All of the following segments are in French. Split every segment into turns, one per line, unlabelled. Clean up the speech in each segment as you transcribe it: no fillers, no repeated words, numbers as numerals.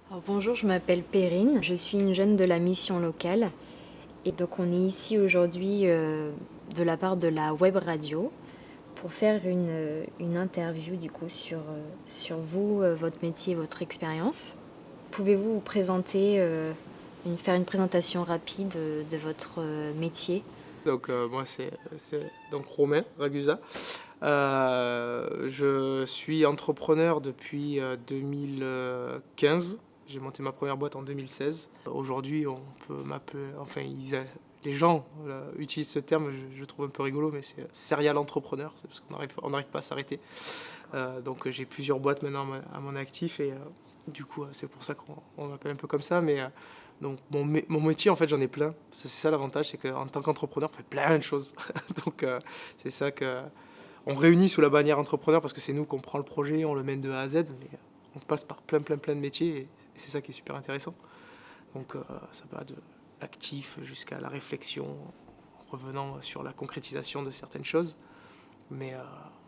Alors bonjour, je m'appelle Perrine, je suis une jeune de la mission locale et donc on est ici aujourd'hui de la part de la web radio pour faire une interview du coup sur vous, votre métier, votre expérience. Pouvez-vous vous présenter, faire une présentation rapide de votre métier?
Donc moi c'est donc Romain Ragusa. Je suis entrepreneur depuis 2015. J'ai monté ma première boîte en 2016. Aujourd'hui on peut m'appeler, enfin les gens utilisent ce terme, je trouve un peu rigolo, mais c'est serial entrepreneur, c'est parce qu'on n'arrive pas à s'arrêter. Donc j'ai plusieurs boîtes maintenant à mon actif et du coup c'est pour ça qu'on m'appelle un peu comme ça. Mais donc mon métier en fait j'en ai plein. C'est ça l'avantage, c'est qu'en tant qu'entrepreneur on fait plein de choses. Donc c'est ça que on réunit sous la bannière entrepreneur parce que c'est nous qu'on prend le projet, on le mène de A à Z, mais on passe par plein de métiers et c'est ça qui est super intéressant. Donc ça va de l'actif jusqu'à la réflexion, en revenant sur la concrétisation de certaines choses. Mais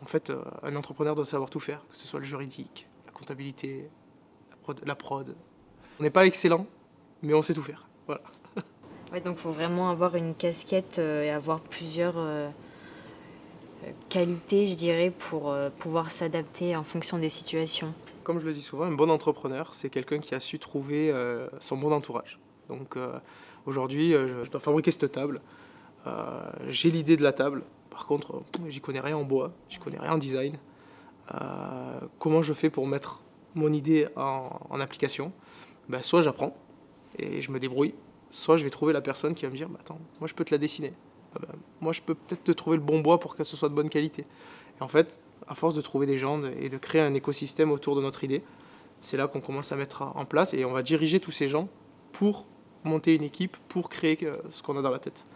en fait, un entrepreneur doit savoir tout faire, que ce soit le juridique, la comptabilité, la prod. On n'est pas excellent, mais on sait tout faire. Voilà.
Ouais, donc il faut vraiment avoir une casquette et avoir plusieurs qualités, je dirais, pour pouvoir s'adapter en fonction des situations.
Comme je le dis souvent, un bon entrepreneur, c'est quelqu'un qui a su trouver son bon entourage. Donc aujourd'hui, je dois fabriquer cette table. J'ai l'idée de la table. Par contre, j'y connais rien en bois, j'y connais rien en design. Comment je fais pour mettre mon idée en application? Ben, soit j'apprends et je me débrouille, soit je vais trouver la personne qui va me dire bah, attends, moi je peux te la dessiner. Ah ben, moi je peux peut-être te trouver le bon bois pour que ce soit de bonne qualité. Et en fait, à force de trouver des gens et de créer un écosystème autour de notre idée, c'est là qu'on commence à mettre en place et on va diriger tous ces gens pour monter une équipe, pour créer ce qu'on a dans la tête.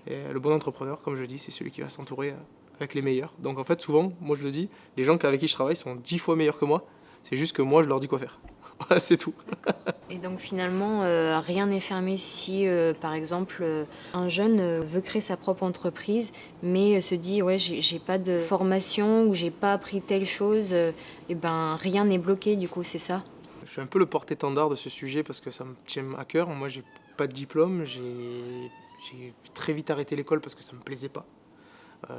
Et le bon entrepreneur, comme je dis, c'est celui qui va s'entourer avec les meilleurs. Donc en fait, souvent, moi je le dis, les gens avec qui je travaille sont 10 fois meilleurs que moi. C'est juste que moi, je leur dis quoi faire. Voilà, c'est tout.
Et donc finalement, rien n'est fermé si, par exemple, un jeune veut créer sa propre entreprise, mais se dit ouais, j'ai pas de formation ou j'ai pas appris telle chose, et ben rien n'est bloqué du coup, c'est ça.
Je suis un peu le porte-étendard de ce sujet parce que ça me tient à cœur. Moi, j'ai pas de diplôme. J'ai très vite arrêté l'école parce que ça me plaisait pas.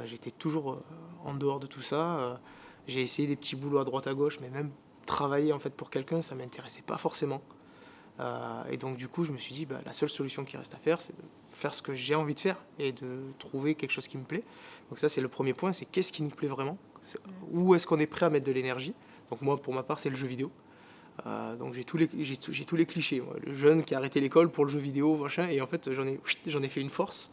J'étais toujours en dehors de tout ça. J'ai essayé des petits boulots à droite à gauche, mais même travailler en fait pour quelqu'un, ça m'intéressait pas forcément. Et donc du coup, je me suis dit, bah, la seule solution qui reste à faire, c'est de faire ce que j'ai envie de faire et de trouver quelque chose qui me plaît. Donc ça, c'est le premier point, c'est qu'est-ce qui nous plaît vraiment? Où est-ce qu'on est prêt à mettre de l'énergie? Donc moi, pour ma part, c'est le jeu vidéo. Donc j'ai tous les clichés. Moi. Le jeune qui a arrêté l'école pour le jeu vidéo, machin, et en fait, j'en ai fait une force.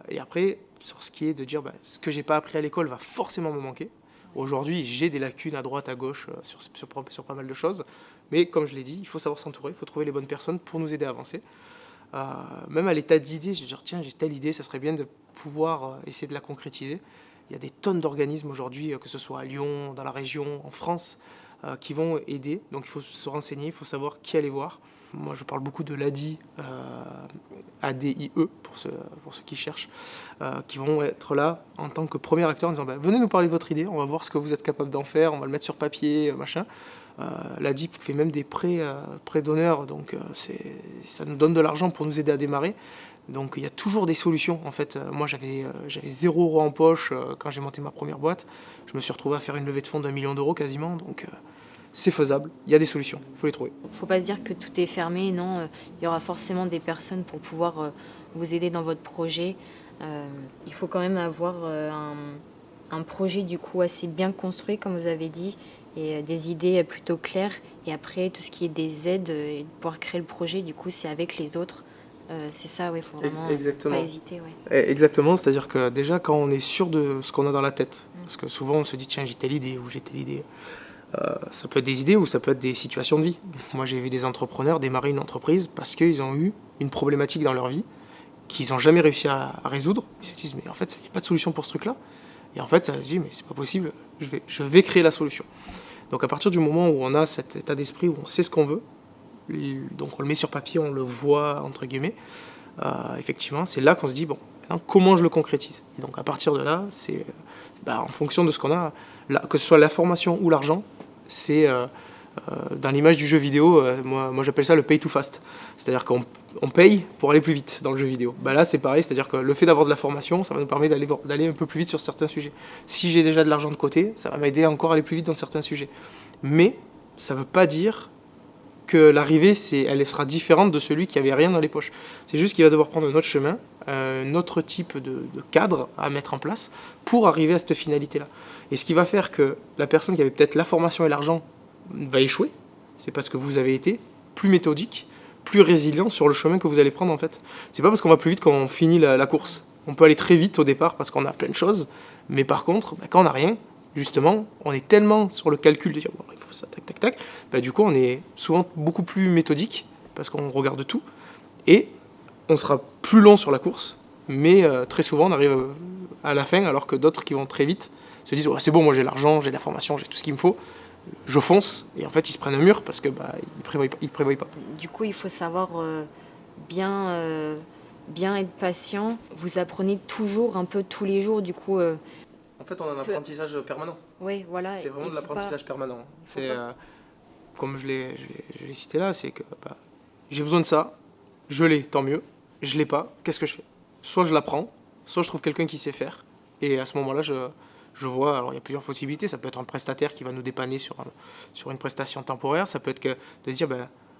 Et après, sur ce qui est de dire, bah, ce que j'ai pas appris à l'école va forcément me manquer. Aujourd'hui, j'ai des lacunes à droite, à gauche sur pas mal de choses. Mais comme je l'ai dit, il faut savoir s'entourer, il faut trouver les bonnes personnes pour nous aider à avancer. Même à l'état d'idée, je veux dire, tiens, j'ai telle idée, ça serait bien de pouvoir essayer de la concrétiser. Il y a des tonnes d'organismes aujourd'hui, que ce soit à Lyon, dans la région, en France, qui vont aider. Donc il faut se renseigner, il faut savoir qui aller voir. Moi, je parle beaucoup de l'ADI, ADIE, pour ceux qui cherchent, qui vont être là en tant que premier acteur en disant bah, venez nous parler de votre idée, on va voir ce que vous êtes capable d'en faire, on va le mettre sur papier, machin. L'ADI fait même des prêts d'honneur, donc ça nous donne de l'argent pour nous aider à démarrer. Donc il y a toujours des solutions. En fait, moi j'avais 0 € en poche quand j'ai monté ma première boîte. Je me suis retrouvé à faire une levée de fonds d'1 million d'euros quasiment. Donc c'est faisable, il y a des solutions, il faut les trouver.
Faut pas se dire que tout est fermé, non, il y aura forcément des personnes pour pouvoir vous aider dans votre projet. Il faut quand même avoir un projet du coup assez bien construit, comme vous avez dit, et des idées plutôt claires. Et après, tout ce qui est des aides et de pouvoir créer le projet, du coup, c'est avec les autres. C'est ça, oui, il faut vraiment pas
Exactement.
hésiter. Ouais.
Exactement, c'est-à-dire que déjà quand on est sûr de ce qu'on a dans la tête, parce que souvent on se dit tiens j'ai telle idée ou j'ai telle idée, ça peut être des idées ou ça peut être des situations de vie. Moi j'ai vu des entrepreneurs démarrer une entreprise parce qu'ils ont eu une problématique dans leur vie qu'ils n'ont jamais réussi à résoudre. Ils se disent mais en fait il n'y a pas de solution pour ce truc-là. Et en fait ça se dit mais c'est pas possible, je vais créer la solution. Donc à partir du moment où on a cet état d'esprit, où on sait ce qu'on veut, donc on le met sur papier, on le voit entre guillemets, effectivement c'est là qu'on se dit bon, maintenant, comment je le concrétise? Et donc à partir de là, c'est en fonction de ce qu'on a, là, que ce soit la formation ou l'argent, c'est Dans l'image du jeu vidéo, moi j'appelle ça le pay to fast. C'est-à-dire qu'on paye pour aller plus vite dans le jeu vidéo. Bah là c'est pareil, c'est-à-dire que le fait d'avoir de la formation, ça va nous permettre d'aller un peu plus vite sur certains sujets. Si j'ai déjà de l'argent de côté, ça va m'aider encore à aller plus vite dans certains sujets. Mais ça ne veut pas dire que l'arrivée, elle sera différente de celui qui avait rien dans les poches. C'est juste qu'il va devoir prendre un autre chemin, un autre type de cadre à mettre en place pour arriver à cette finalité-là. Et ce qui va faire que la personne qui avait peut-être la formation et l'argent va échouer, c'est parce que vous avez été plus méthodique, plus résilient sur le chemin que vous allez prendre en fait. C'est pas parce qu'on va plus vite qu'on finit la course. On peut aller très vite au départ parce qu'on a plein de choses, mais par contre, quand on n'a rien, justement, on est tellement sur le calcul de dire bon, il faut ça, tac, tac, tac, du coup on est souvent beaucoup plus méthodique parce qu'on regarde tout et on sera plus long sur la course, mais très souvent on arrive à la fin alors que d'autres qui vont très vite se disent oh, c'est bon, moi j'ai l'argent, j'ai la formation, j'ai tout ce qu'il me faut, je fonce, et en fait ils se prennent un mur parce que ils prévoient pas.
Du coup, il faut savoir bien, bien être patient. Vous apprenez toujours un peu tous les jours, du coup.
En fait, on a un apprentissage permanent.
Oui, voilà.
C'est vraiment de l'apprentissage permanent. C'est comme je l'ai cité là, c'est que j'ai besoin de ça, je l'ai, tant mieux. Je l'ai pas, qu'est-ce que je fais? Soit je l'apprends, soit je trouve quelqu'un qui sait faire, et à ce moment-là, je vois, alors il y a plusieurs possibilités, ça peut être un prestataire qui va nous dépanner sur une prestation temporaire, ça peut être de se dire,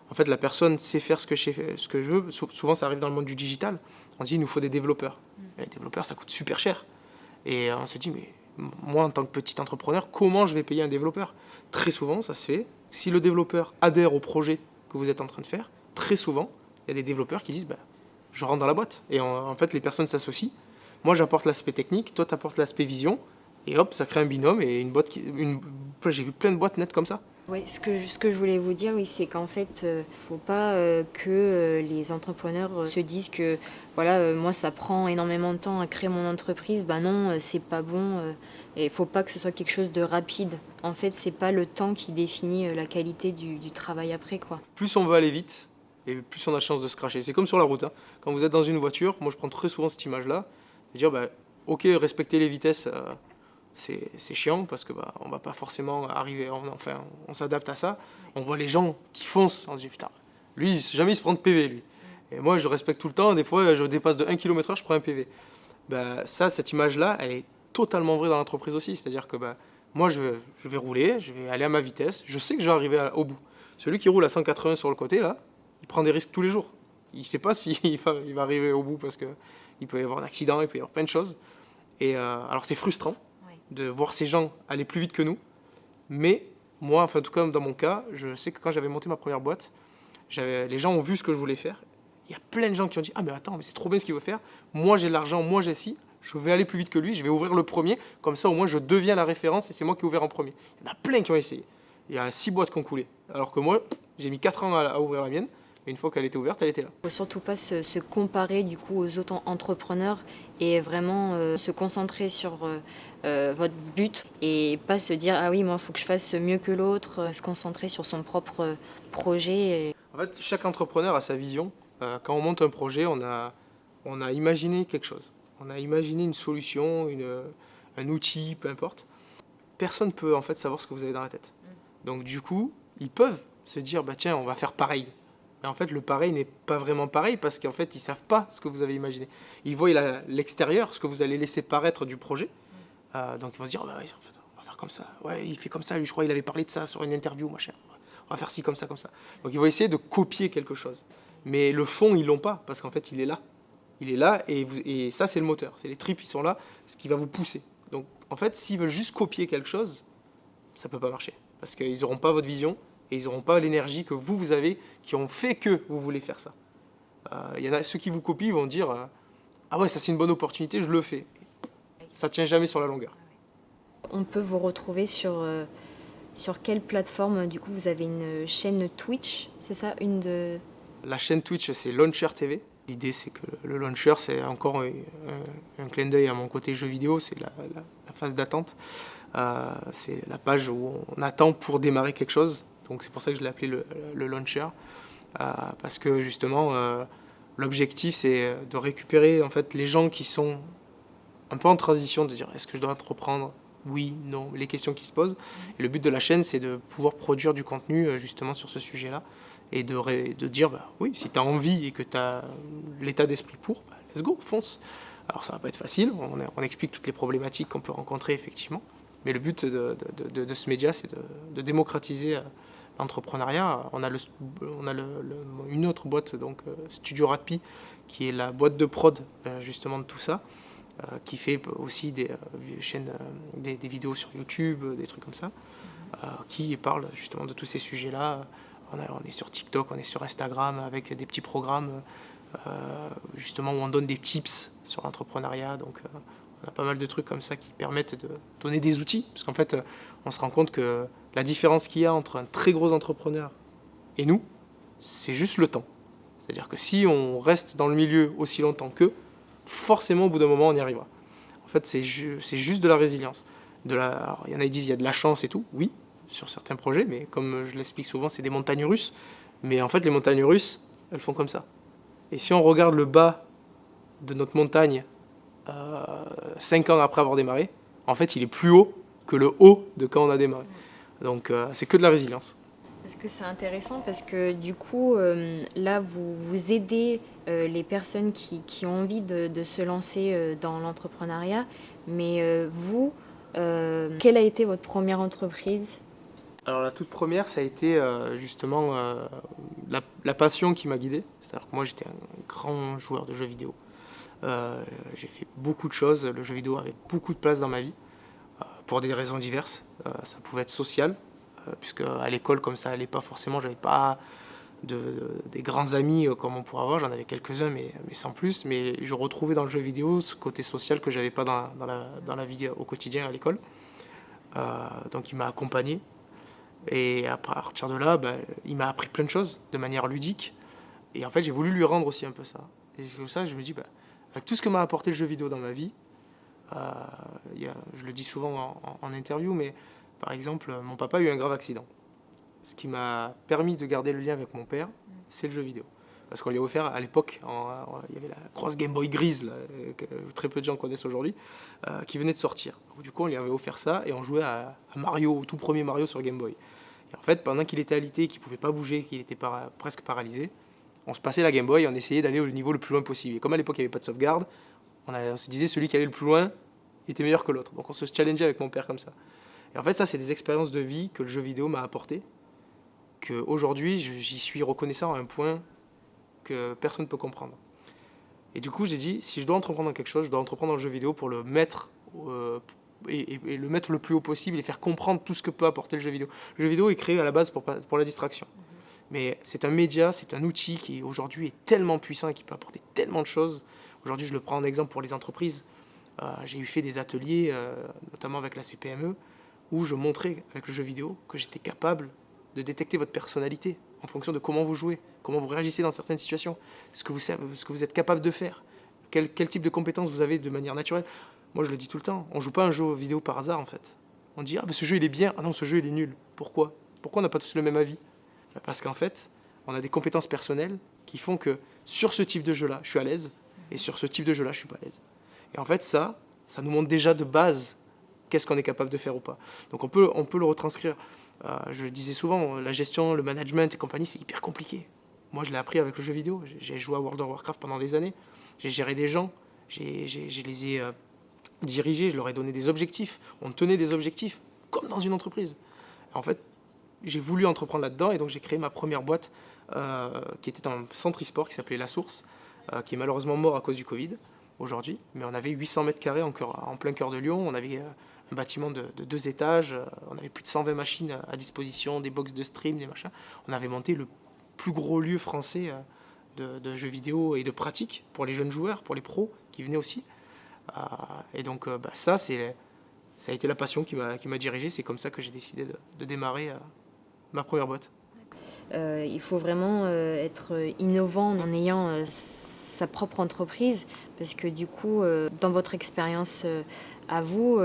en fait la personne sait faire ce que je veux, souvent ça arrive dans le monde du digital, on se dit il nous faut des développeurs, et les développeurs ça coûte super cher, et on se dit mais moi en tant que petit entrepreneur, comment je vais payer un développeur? Très souvent ça se fait, si le développeur adhère au projet que vous êtes en train de faire, très souvent il y a des développeurs qui disent je rentre dans la boîte, et en fait les personnes s'associent, moi j'apporte l'aspect technique, toi t'apportes l'aspect vision, et hop, ça crée un binôme et une boîte j'ai vu plein de boîtes nettes comme ça.
Oui, ce que je voulais vous dire, oui, c'est qu'en fait, faut pas que les entrepreneurs se disent que voilà, moi ça prend énormément de temps à créer mon entreprise. Ben non, c'est pas bon. Et il faut pas que ce soit quelque chose de rapide. En fait, c'est pas le temps qui définit la qualité du travail après, quoi.
Plus on veut aller vite, et plus on a de chances de se cracher. C'est comme sur la route. Hein. Quand vous êtes dans une voiture, moi je prends très souvent cette image-là, de dire ok, respecter les vitesses. C'est chiant parce que on va pas forcément arriver, on s'adapte à ça. On voit les gens qui foncent, on se dit putain, lui jamais il se prend de PV lui. Et moi je respecte tout le temps, des fois je dépasse de 1 km/h, je prends un PV. Cette image-là, elle est totalement vraie dans l'entreprise aussi. C'est-à-dire que moi je vais rouler, je vais aller à ma vitesse, je sais que je vais arriver au bout. Celui qui roule à 180 sur le côté là, il prend des risques tous les jours. Il sait pas s'il va arriver au bout parce qu'il peut y avoir un accident, il peut y avoir plein de choses. Et alors c'est frustrant de voir ces gens aller plus vite que nous. Mais moi, en tout cas dans mon cas, je sais que quand j'avais monté ma première boîte, les gens ont vu ce que je voulais faire. Il y a plein de gens qui ont dit « Ah mais attends, mais c'est trop bien ce qu'il veut faire. Moi j'ai de l'argent, moi j'ai ci, je vais aller plus vite que lui, je vais ouvrir le premier. Comme ça au moins je deviens la référence et c'est moi qui ai ouvert en premier. » Il y en a plein qui ont essayé. Il y a 6 boîtes qui ont coulé. Alors que moi, j'ai mis 4 ans à ouvrir la mienne. Mais une fois qu'elle était ouverte, elle était là.
Il ne faut surtout pas se comparer du coup aux autres entrepreneurs et vraiment se concentrer sur votre but et pas se dire ah oui moi il faut que je fasse mieux que l'autre, se concentrer sur son propre projet.
En fait, chaque entrepreneur a sa vision. Quand on monte un projet, on a imaginé quelque chose. On a imaginé une solution, un outil, peu importe. Personne ne peut en fait savoir ce que vous avez dans la tête. Donc du coup, ils peuvent se dire tiens, on va faire pareil. Mais en fait, le pareil n'est pas vraiment pareil parce qu'en fait, ils ne savent pas ce que vous avez imaginé. Ils voient l'extérieur, ce que vous allez laisser paraître du projet. Donc, ils vont se dire, oui, en fait, on va faire comme ça. Ouais, il fait comme ça. Lui, je crois qu'il avait parlé de ça sur une interview, machin. On va faire ci, comme ça, comme ça. Donc, ils vont essayer de copier quelque chose. Mais le fond, ils ne l'ont pas parce qu'en fait, il est là. Il est là et ça, c'est le moteur. C'est les tripes, ils sont là, ce qui va vous pousser. Donc, en fait, s'ils veulent juste copier quelque chose, ça ne peut pas marcher parce qu'ils n'auront pas votre vision. Et ils n'auront pas l'énergie que vous avez, qui ont fait que vous voulez faire ça. Il y en a ceux qui vous copient, vont dire ah ouais, ça c'est une bonne opportunité, je le fais. Ça ne tient jamais sur la longueur.
On peut vous retrouver sur quelle plateforme? Du coup, vous avez une chaîne Twitch, c'est ça
La chaîne Twitch, c'est Launcher TV. L'idée, c'est que le Launcher, c'est encore un clin d'œil à mon côté jeu vidéo, c'est la phase d'attente. C'est la page où on attend pour démarrer quelque chose. Donc c'est pour ça que je l'ai appelé le launcher, parce que justement l'objectif c'est de récupérer en fait les gens qui sont un peu en transition, de dire est-ce que je dois entreprendre, oui, non, les questions qui se posent. Et le but de la chaîne, c'est de pouvoir produire du contenu justement sur ce sujet-là et de dire, bah, oui, si tu as envie et que tu as l'état d'esprit pour, bah, let's go, fonce. Alors ça va pas être facile, on explique toutes les problématiques qu'on peut rencontrer effectivement, mais le but de ce média, c'est de démocratiser l'entrepreneuriat. Une autre boîte, donc Studio Ratpi, qui est la boîte de prod justement de tout ça, qui fait aussi des chaînes, des vidéos sur YouTube, des trucs comme ça, qui parle justement de tous ces sujets-là. On est sur TikTok, on est sur Instagram avec des petits programmes justement où on donne des tips sur l'entrepreneuriat. Donc on a pas mal de trucs comme ça qui permettent de donner des outils, parce qu'en fait on se rend compte que la différence qu'il y a entre un très gros entrepreneur et nous, c'est juste le temps. C'est-à-dire que si on reste dans le milieu aussi longtemps qu'eux, forcément au bout d'un moment on y arrivera. En fait c'est juste de la résilience. Alors, il y en a qui disent il y a de la chance et tout, oui, sur certains projets, mais comme je l'explique souvent, c'est des montagnes russes. Mais en fait les montagnes russes, elles font comme ça. Et si on regarde le bas de notre montagne 5 ans après avoir démarré, en fait il est plus haut que le haut de quand on a démarré. Donc c'est que de la résilience.
Parce que c'est intéressant parce que du coup, là, vous aidez les personnes qui ont envie de se lancer dans l'entrepreneuriat. Mais vous, quelle a été votre première entreprise?
Alors la toute première, ça a été justement la passion qui m'a guidé. C'est-à-dire que moi j'étais un grand joueur de jeux vidéo. J'ai fait beaucoup de choses. Le jeu vidéo avait beaucoup de place dans ma vie pour des raisons diverses. Ça pouvait être social, puisque à l'école comme ça allait pas forcément, j'avais pas des grands amis comme on pourrait avoir, j'en avais quelques-uns mais sans plus, mais je retrouvais dans le jeu vidéo ce côté social que j'avais pas dans la vie au quotidien à l'école. Donc il m'a accompagné et à partir de là, il m'a appris plein de choses de manière ludique et en fait j'ai voulu lui rendre aussi un peu ça. Et c'est comme ça je me dis, avec tout ce que m'a apporté le jeu vidéo dans ma vie, je le dis souvent en interview, mais par exemple, mon papa a eu un grave accident. Ce qui m'a permis de garder le lien avec mon père, c'est le jeu vidéo. Parce qu'on lui a offert à l'époque, il y avait la grosse Game Boy grise, là, que très peu de gens connaissent aujourd'hui, qui venait de sortir. Donc, du coup, on lui avait offert ça et on jouait à Mario, au tout premier Mario sur Game Boy. Et en fait, pendant qu'il était alité, qu'il ne pouvait pas bouger, qu'il était presque paralysé, on se passait la Game Boy et on essayait d'aller au niveau le plus loin possible. Et comme à l'époque, il n'y avait pas de sauvegarde, on se disait celui qui allait le plus loin était meilleur que l'autre. Donc on se challengeait avec mon père comme ça. Et en fait, ça, c'est des expériences de vie que le jeu vidéo m'a apporté, qu'aujourd'hui, j'y suis reconnaissant à un point que personne ne peut comprendre. Et du coup, j'ai dit, si je dois entreprendre dans quelque chose, je dois entreprendre dans le jeu vidéo pour le mettre et le mettre le plus haut possible et faire comprendre tout ce que peut apporter le jeu vidéo. Le jeu vidéo est créé à la base pour la distraction. Mais c'est un média, c'est un outil qui aujourd'hui est tellement puissant et qui peut apporter tellement de choses. Aujourd'hui, je le prends en exemple pour les entreprises. J'ai fait des ateliers, notamment avec la CPME, où je montrais avec le jeu vidéo que j'étais capable de détecter votre personnalité en fonction de comment vous jouez, comment vous réagissez dans certaines situations, ce que vous êtes capable de faire, quel type de compétences vous avez de manière naturelle. Moi, je le dis tout le temps, on ne joue pas un jeu vidéo par hasard en fait. On dit, ce jeu il est bien, ah non, ce jeu il est nul. Pourquoi on n'a pas tous le même avis? Parce qu'en fait, on a des compétences personnelles qui font que sur ce type de jeu-là, je suis à l'aise, et sur ce type de jeu-là, je suis pas à l'aise. Et en fait, ça nous montre déjà de base qu'est-ce qu'on est capable de faire ou pas. Donc on peut le retranscrire. Je le disais souvent, la gestion, le management et compagnie, c'est hyper compliqué. Moi, je l'ai appris avec le jeu vidéo. J'ai joué à World of Warcraft pendant des années. J'ai géré des gens. Je les ai dirigés. Je leur ai donné des objectifs. On tenait des objectifs, comme dans une entreprise. Et en fait, j'ai voulu entreprendre là-dedans et donc j'ai créé ma première boîte qui était un centre e-sport qui s'appelait La Source, qui est malheureusement mort à cause du Covid aujourd'hui. Mais on avait 800 mètres carrés en plein cœur de Lyon. On avait un bâtiment de 2 étages. On avait plus de 120 machines à disposition, des box de stream, des machins. On avait monté le plus gros lieu français de jeux vidéo et de pratique pour les jeunes joueurs, pour les pros qui venaient aussi. Et donc ça a été la passion qui m'a dirigé. C'est comme ça que j'ai décidé de démarrer ma première boîte.
Il faut vraiment être innovant en ayant sa propre entreprise parce que du coup, dans votre expérience à vous,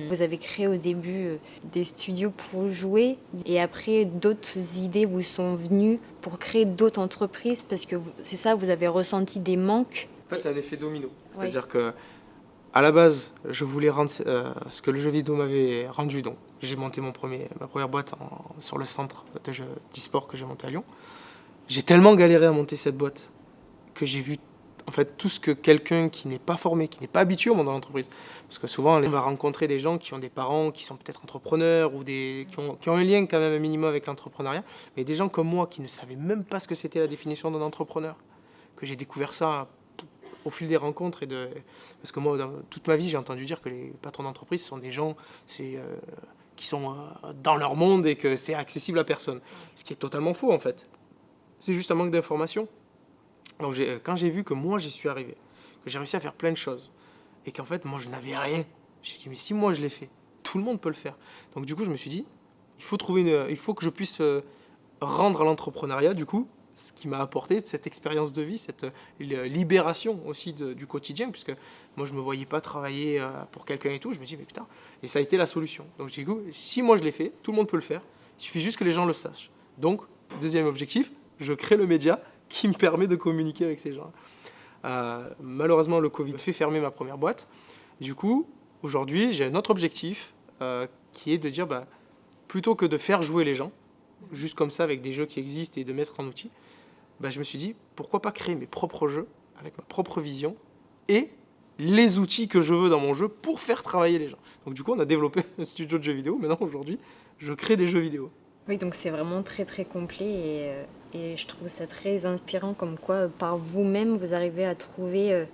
vous avez créé au début des studios pour jouer et après d'autres idées vous sont venues pour créer d'autres entreprises parce que c'est ça, vous avez ressenti des manques.
En fait, c'est un effet domino. C'est-à-dire que À la base, je voulais rendre ce que le jeu vidéo m'avait rendu. Donc, j'ai monté ma première boîte sur le centre de jeux d'e-sport que j'ai monté à Lyon. J'ai tellement galéré à monter cette boîte que j'ai vu en fait tout ce que quelqu'un qui n'est pas formé, qui n'est pas habitué au monde de l'entreprise. Parce que souvent, on va rencontrer des gens qui ont des parents qui sont peut-être entrepreneurs ou qui ont un lien quand même un minimum avec l'entrepreneuriat. Mais des gens comme moi qui ne savaient même pas ce que c'était la définition d'un entrepreneur, que j'ai découvert ça au fil des rencontres parce que moi, dans toute ma vie, j'ai entendu dire que les patrons d'entreprise sont des gens qui sont dans leur monde et que c'est accessible à personne. Ce qui est totalement faux en fait. C'est juste un manque d'information. Donc quand j'ai vu que moi j'y suis arrivé, que j'ai réussi à faire plein de choses et qu'en fait moi je n'avais rien, j'ai dit mais si moi je l'ai fait, tout le monde peut le faire. Donc du coup je me suis dit il faut que je puisse rendre à l'entrepreneuriat du coup ce qui m'a apporté cette expérience de vie, cette libération aussi du quotidien, puisque moi je me voyais pas travailler pour quelqu'un et tout. Je me dis mais putain, et ça a été la solution. Donc j'ai dit si moi je l'ai fait, tout le monde peut le faire. Il suffit juste que les gens le sachent. Donc deuxième objectif, je crée le média qui me permet de communiquer avec ces gens. Malheureusement, le Covid fait fermer ma première boîte. Du coup, aujourd'hui, j'ai un autre objectif qui est de dire, plutôt que de faire jouer les gens, juste comme ça avec des jeux qui existent et de mettre en outil, je me suis dit, pourquoi pas créer mes propres jeux avec ma propre vision et les outils que je veux dans mon jeu pour faire travailler les gens. Donc du coup, on a développé un studio de jeux vidéo. Maintenant, aujourd'hui, je crée des jeux vidéo.
Oui, donc c'est vraiment très très complet et je trouve ça très inspirant comme quoi par vous-même vous arrivez à trouver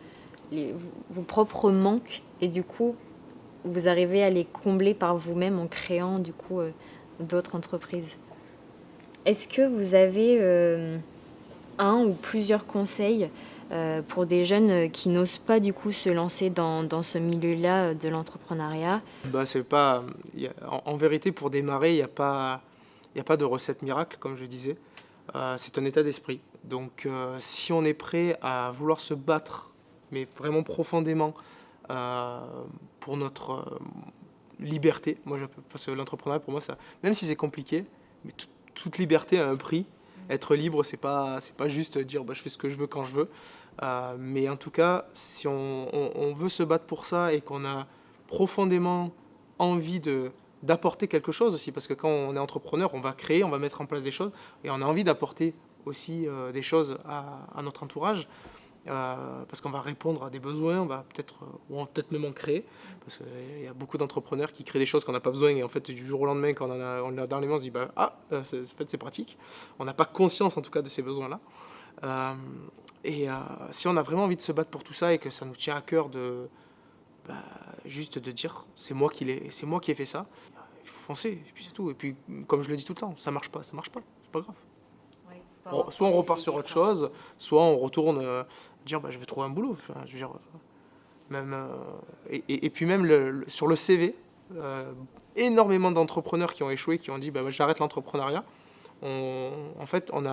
vos propres manques et du coup vous arrivez à les combler par vous-même en créant du coup d'autres entreprises. Est-ce que vous avez un ou plusieurs conseils pour des jeunes qui n'osent pas du coup se lancer dans ce milieu-là de l'entrepreneuriat?
En vérité, pour démarrer, il n'y a pas de recette miracle, comme je disais. C'est un état d'esprit. Donc, si on est prêt à vouloir se battre, mais vraiment profondément, pour notre liberté, parce que l'entrepreneuriat, pour moi, même si c'est compliqué, mais toute liberté a un prix. Être libre, c'est pas juste dire je fais ce que je veux quand je veux. Mais en tout cas, si on veut se battre pour ça et qu'on a profondément envie d'apporter quelque chose aussi, parce que quand on est entrepreneur, on va créer, on va mettre en place des choses, et on a envie d'apporter aussi des choses à notre entourage, parce qu'on va répondre à des besoins, on va peut-être même en créer, parce qu'il y a beaucoup d'entrepreneurs qui créent des choses qu'on n'a pas besoin, et en fait du jour au lendemain, quand on l'a dans les mains, on se dit en fait c'est pratique. On n'a pas conscience en tout cas de ces besoins-là. Si on a vraiment envie de se battre pour tout ça et que ça nous tient à cœur juste de dire c'est moi qui ai fait ça, il faut foncer et puis c'est tout. Et puis comme je le dis tout le temps, ça marche pas, c'est pas grave. Ouais, soit on repart sur autre chose, soit on retourne dire je vais trouver un boulot. Enfin, je veux dire, même et puis même sur le CV, énormément d'entrepreneurs qui ont échoué, qui ont dit j'arrête l'entrepreneuriat. En fait on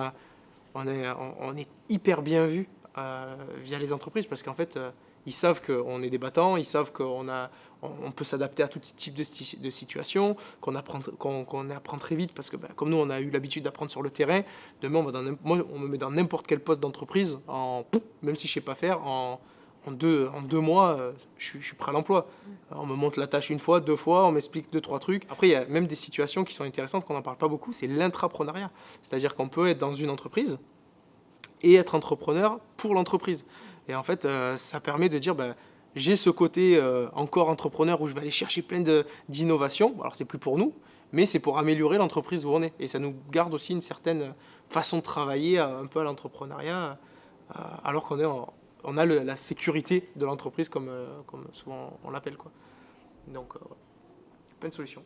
est hyper bien vu via les entreprises, parce qu'en fait ils savent qu'on est des battants, ils savent on peut s'adapter à tout type de situation, qu'on apprend très vite, parce que comme nous on a eu l'habitude d'apprendre sur le terrain. Demain on me met dans n'importe quel poste d'entreprise, même si je sais pas faire, en 2 mois, je suis prêt à l'emploi. On me montre la tâche une fois, 2 fois, on m'explique 2-3 trucs. Après, il y a même des situations qui sont intéressantes, qu'on n'en parle pas beaucoup, c'est l'intrapreneuriat. C'est-à-dire qu'on peut être dans une entreprise et être entrepreneur pour l'entreprise. Et en fait, ça permet de dire, j'ai ce côté encore entrepreneur où je vais aller chercher plein d'innovations. Alors, c'est plus pour nous, mais c'est pour améliorer l'entreprise où on est. Et ça nous garde aussi une certaine façon de travailler un peu à l'entrepreneuriat, alors on a la sécurité de l'entreprise, comme souvent on l'appelle, quoi. Donc, plein de solutions.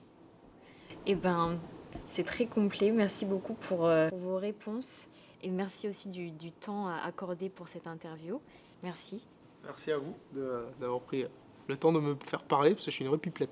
Eh ben, c'est très complet. Merci beaucoup pour vos réponses. Et merci aussi du temps accordé pour cette interview. Merci.
Merci à vous d'avoir pris le temps de me faire parler, parce que je suis une repipelette.